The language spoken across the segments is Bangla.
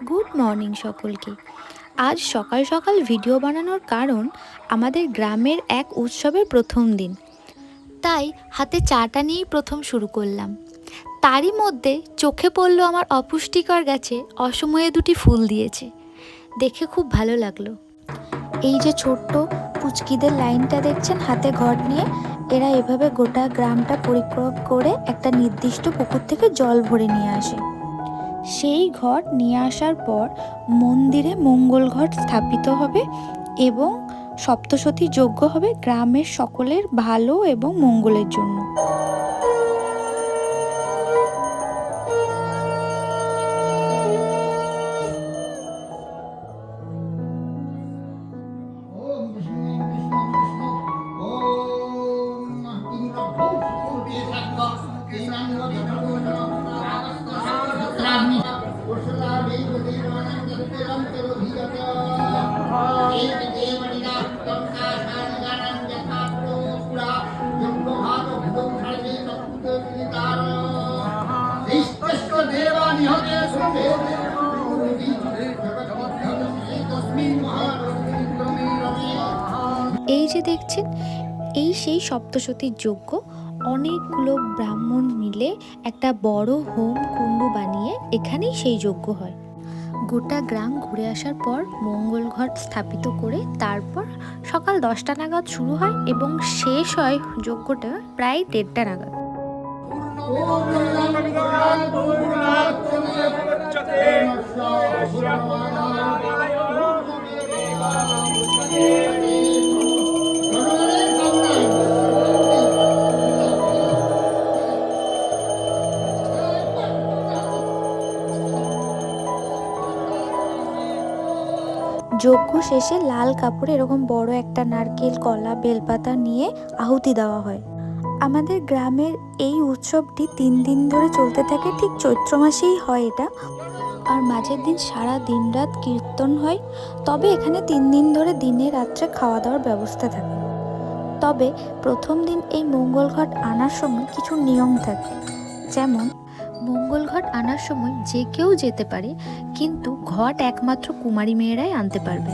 গুড মর্নিং সকলকে। আজ সকাল সকাল ভিডিও বানানোর কারণ আমাদের গ্রামের এক উৎসবের প্রথম দিন, তাই হাতে চাটা নিয়েই প্রথম শুরু করলাম। তারই মধ্যে চোখে পড়লো আমার অপুষ্টিকর গাছে অসময়ে দুটি ফুল দিয়েছে, দেখে খুব ভালো লাগলো। এই যে ছোট্ট পুচকিদের লাইনটা দেখছেন হাতে ঘট নিয়ে, এরা এভাবে গোটা গ্রামটা পরিক্রমা করে একটা নির্দিষ্ট পুকুর থেকে জল ভরে নিয়ে আসে। সেই ঘট নিয়ে আসার পর মন্দিরে মঙ্গল ঘট স্থাপিত হবে এবং সপ্তশতী যজ্ঞ হবে গ্রামের সকলের ভালো এবং মঙ্গলের জন্য। এই যে দেখছেন, এই সেই সপ্তশতীর যজ্ঞ। অনেকগুলো ব্রাহ্মণ মিলে একটা বড় হোম কুণ্ড বানিয়ে এখানেই সেই যজ্ঞ হয়। গোটা গ্রাম ঘুরে আসার পর মঙ্গল ঘট স্থাপিত করে তারপর সকাল 10টা নাগাদ শুরু হয় এবং শেষ হয় যজ্ঞটা প্রায় 1:30টা নাগাদ। যজ্ঞ শেষে লাল কাপড়ে এরকম বড় একটা নারকেল, কলা, বেলপাতা নিয়ে আহুতি দেওয়া হয়। আমাদের গ্রামের এই উৎসবটি 3 দিন ধরে চলতে থাকে, ঠিক চৈত্র মাসেই হয় এটা। আর মাঝের দিন সারা দিন রাত কীর্তন হয়। তবে এখানে 3 দিন ধরে দিনে রাত্রে খাওয়া দাওয়ার ব্যবস্থা থাকে। তবে প্রথম দিন এই মঙ্গল ঘট আনার সময় কিছু নিয়ম থাকে, যেমন মঙ্গল ঘট আনার সময় যে কেউ যেতে পারে, কিন্তু ঘট একমাত্র কুমারী মেয়েরাই আনতে পারবে।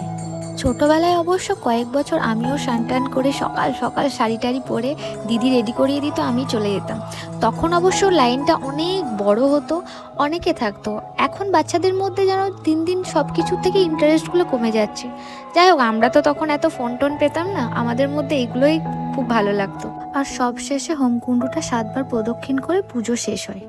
ছোটবেলায় অবশ্য কয়েক বছর আমিও স্নান করে সকাল সকাল শাড়ি টাড়ি পরে দিদি রেডি করিয়ে দিত, আমি চলে যেতাম। তখন অবশ্য লাইনটা অনেক বড় হতো, অনেকে থাকতো। এখন বাচ্চাদের মধ্যে যেন দিন দিন সব কিছুর থেকে ইন্টারেস্টগুলো কমে যাচ্ছে। যাই হোক, আমরা তো তখন এত ফোন টোন পেতাম না, আমাদের মধ্যে এগুলোই খুব ভালো লাগতো। আর সব শেষে হোমকুণ্ডটা 7 বার প্রদক্ষিণ করে পুজো শেষ হয়।